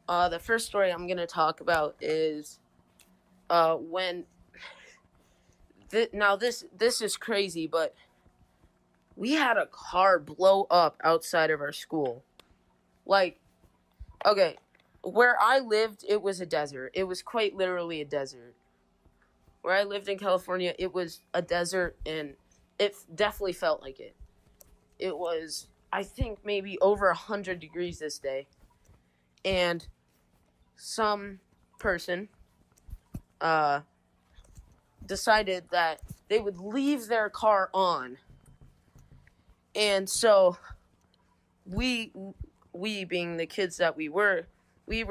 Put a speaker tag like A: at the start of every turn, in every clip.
A: The first story I'm gonna talk about is when now this is crazy, but we had a car blow up outside of our school. Like, okay, where I lived, it was a desert. It was quite literally a desert. Where I lived in California, it was a desert, and it definitely felt like it. It was, I think, maybe over 100 degrees this day, and some person uh decided that they would leave their car on. And so we we being the kids that we were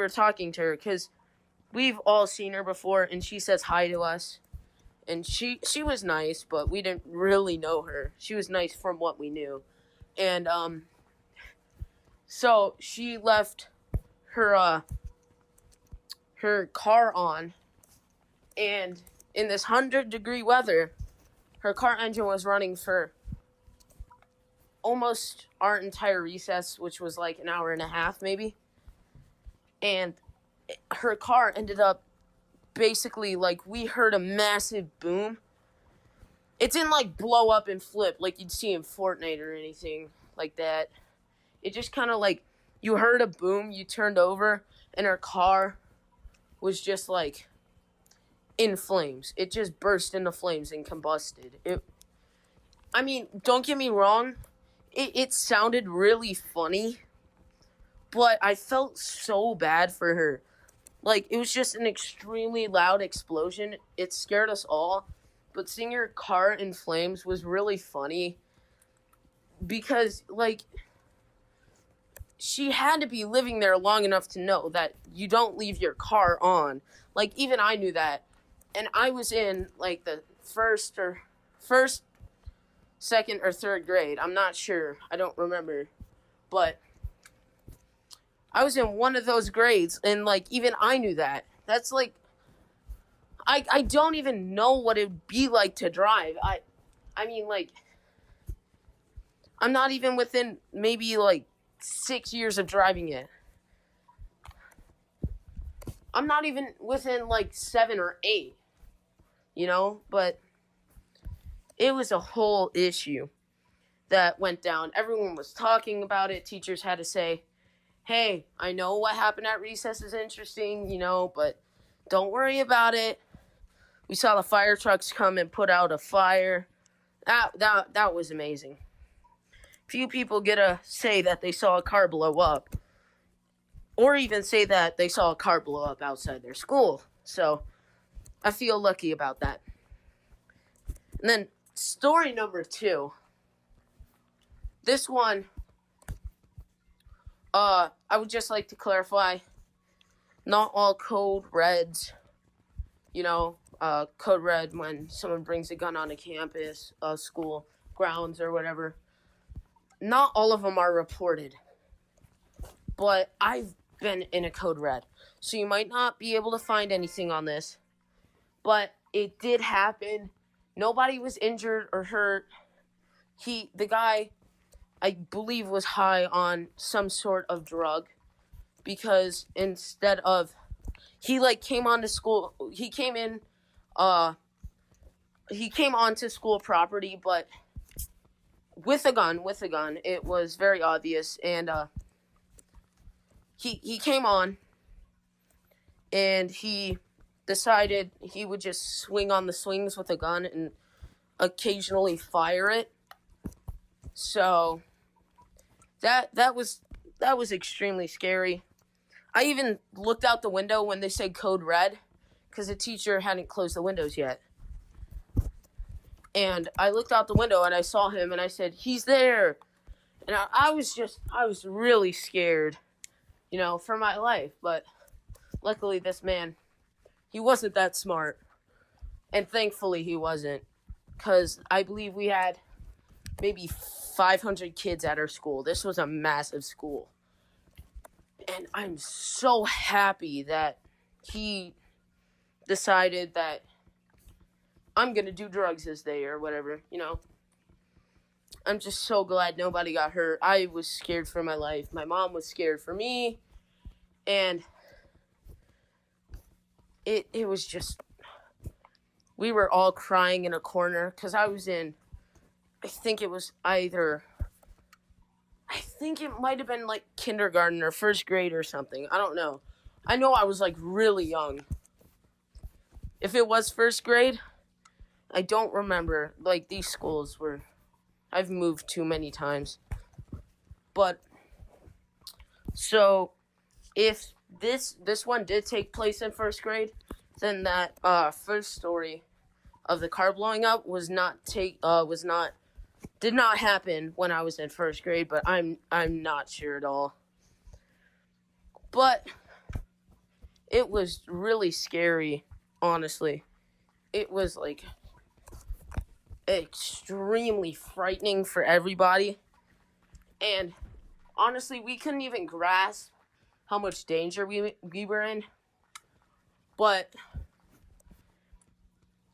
A: talking to her cuz we've all seen her before, and she says hi to us. And she was nice, but we didn't really know her. She was nice from what we knew. And so she left her her car on, and in this 100-degree weather, her car engine was running for almost our entire recess, which was like an hour and a half, maybe. And her car ended up basically, like, we heard a massive boom. It didn't like blow up and flip like you'd see in Fortnite or anything like that. It just kind of like, you heard a boom, you turned over, and her car was just like in flames. It just burst into flames and combusted. I mean, don't get me wrong, it sounded really funny, but I felt so bad for her. Like, it was just an extremely loud explosion. It scared us all, but seeing her car in flames was really funny because, like, she had to be living there long enough to know that you don't leave your car on. Like, even I knew that. And I was in, like, the first, second, or third grade. I'm not sure. I don't remember. But I was in one of those grades, and, like, even I knew that. That's, like, I don't even know what it would be like to drive. I mean, like, I'm not even within maybe, like, 6 years of driving it. I'm not even within, like, 7 or 8, But it was a whole issue that went down. Everyone was talking about it. Teachers had to say, hey, I know what happened at recess is interesting, but don't worry about it. We saw the fire trucks come and put out a fire. That was amazing. Few people get to say that they saw a car blow up, or even say that they saw a car blow up outside their school. So I feel lucky about that. And then story number 2. This one, I would just like to clarify, not all code reds, code red when someone brings a gun on a campus, school grounds, or whatever. Not all of them are reported, but I've been in a code red, so you might not be able to find anything on this, but it did happen. Nobody was injured or hurt. The guy, I believe, was high on some sort of drug, because instead of, he came onto school, he came onto school property, but with a gun. It was very obvious, and he came on, and he decided he would just swing on the swings with a gun and occasionally fire it. So that was extremely scary. I even looked out the window when they said code red, because the teacher hadn't closed the windows yet. And I looked out the window and I saw him, and I said, he's there. And I was really scared, for my life. But luckily this man, he wasn't that smart. And thankfully he wasn't. Because I believe we had maybe 500 kids at our school. This was a massive school. And I'm so happy that he decided that I'm going to do drugs this day or whatever, I'm just so glad nobody got hurt. I was scared for my life. My mom was scared for me. And it was just, we were all crying in a corner because I was in, I think it was either, I think it might have been like kindergarten or first grade or something. I don't know. I know I was like really young. If it was first grade, I don't remember. Like, these schools were, I've moved too many times. But, so, if this one did take place in first grade, then that first story of the car blowing up did not happen when I was in first grade, but I'm not sure at all. But it was really scary, honestly. It was like extremely frightening for everybody. And honestly, we couldn't even grasp how much danger we were in. But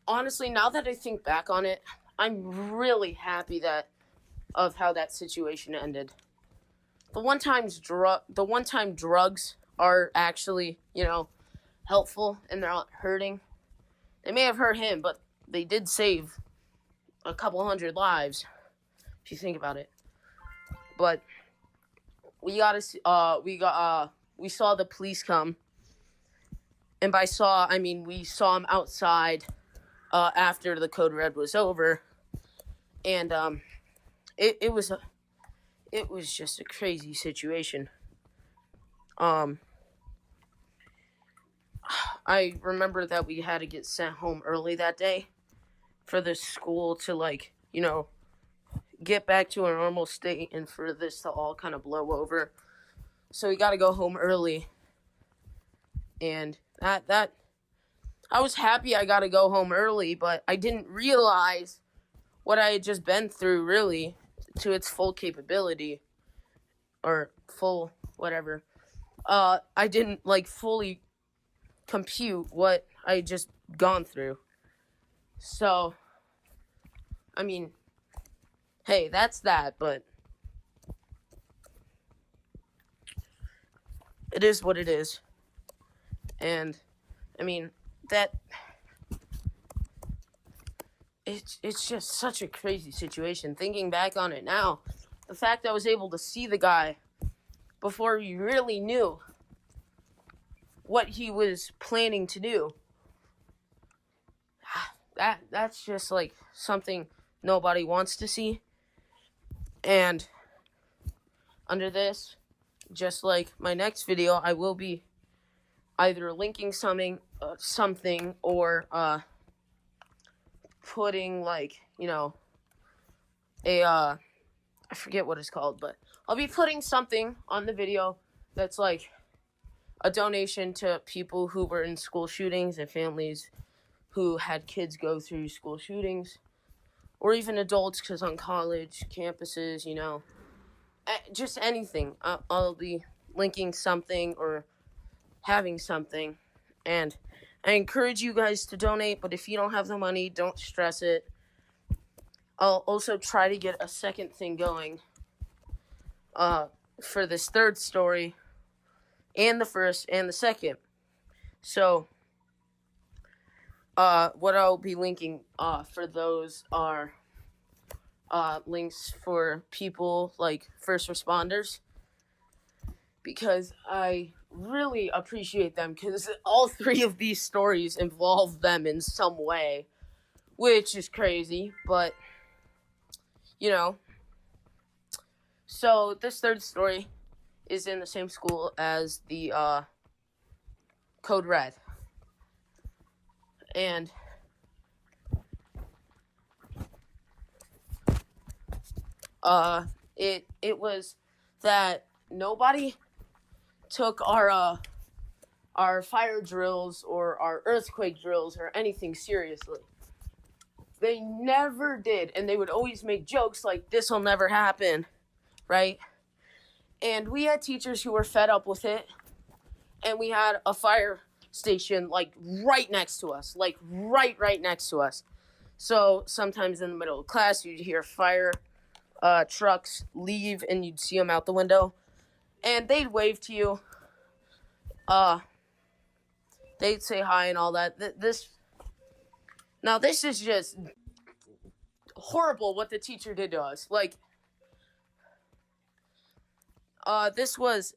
A: honestly, now that I think back on it, I'm really happy of how that situation ended. The one time drugs are actually, helpful and they're not hurting. They may have hurt him, but they did save a couple hundred lives, if you think about it. But we saw the police come, and by saw I mean we saw them outside after the code red was over, and it was just a crazy situation. I remember that we had to get sent home early that day for the school to get back to a normal state and for this to all kind of blow over. So we got to go home early. And that I was happy I got to go home early, but I didn't realize what I had just been through really to its full capability or full whatever. I didn't fully compute what I had just gone through. So, I mean, hey, that's that, but it is what it is. And, I mean, it's just such a crazy situation. Thinking back on it now, the fact I was able to see the guy before he really knew what he was planning to do, that's just something nobody wants to see. And under this, just like my next video, I will be either linking something or putting I forget what it's called, but I'll be putting something on the video that's like a donation to people who were in school shootings and families who had kids go through school shootings, or even adults because on college campuses, just anything. I'll be linking something or having something, and I encourage you guys to donate, but if you don't have the money, don't stress it. I'll also try to get a second thing going for this third story, and the first and the second. So, what I'll be linking for those are links for people like first responders, because I really appreciate them, because all three of these stories involve them in some way, which is crazy, but so this third story is in the same school as the Code Red. And it was that nobody took our fire drills or our earthquake drills or anything seriously. They never did, and they would always make jokes like, this will never happen, right? And we had teachers who were fed up with it, and we had a fire station right next to us, right next to us. So sometimes in the middle of class, you'd hear fire trucks leave, and you'd see them out the window, and they'd wave to you. they'd say hi and all that. This is just horrible what the teacher did to us. Like, this was,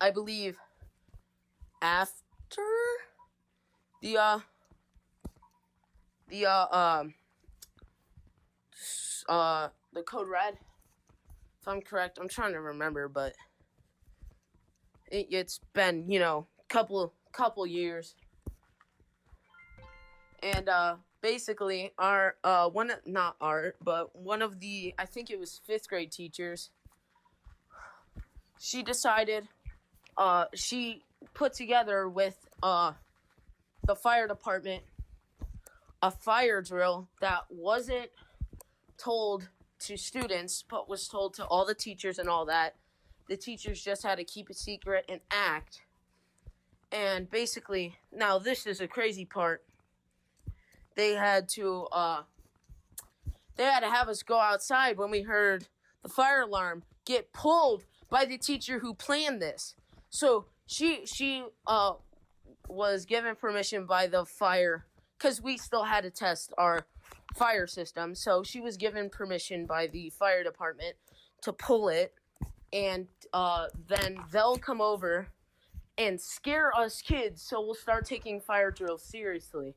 A: I believe, after the the code red. If I'm correct, I'm trying to remember, but it's been, couple years. And basically our one not art, but one of the, I think it was 5th grade teachers, she decided, she put together with the fire department a fire drill that wasn't told to students but was told to all the teachers and all that. The teachers just had to keep it secret and act. And basically, now this is a crazy part. They had to have us go outside when we heard the fire alarm get pulled by the teacher who planned this. So she was given permission by the fire, because we still had to test our fire system. So she was given permission by the fire department to pull it, and then they'll come over and scare us kids, so we'll start taking fire drills seriously.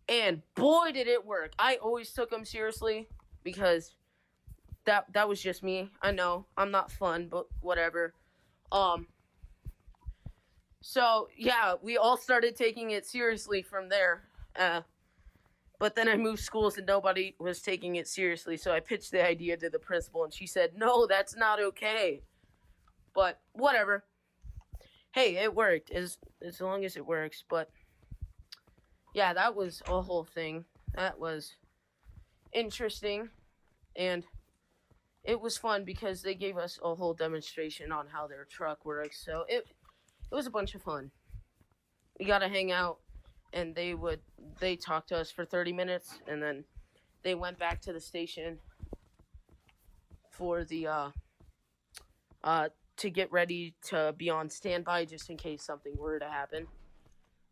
A: And boy, did it work. I always took them seriously because that was just me. I know I'm not fun, but whatever. So yeah, we all started taking it seriously from there. But then I moved schools and nobody was taking it seriously, so I pitched the idea to the principal and she said, "No, that's not okay." But whatever. Hey, it worked as long as it works. But yeah, that was a whole thing. That was interesting, and it was fun because they gave us a whole demonstration on how their truck works. So it was a bunch of fun. We got to hang out, and they talked to us for 30 minutes, and then they went back to the station for the to get ready to be on standby just in case something were to happen.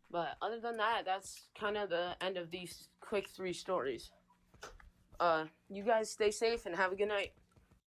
A: But other than that, that's kind of the end of these quick 3 stories. You guys stay safe and have a good night.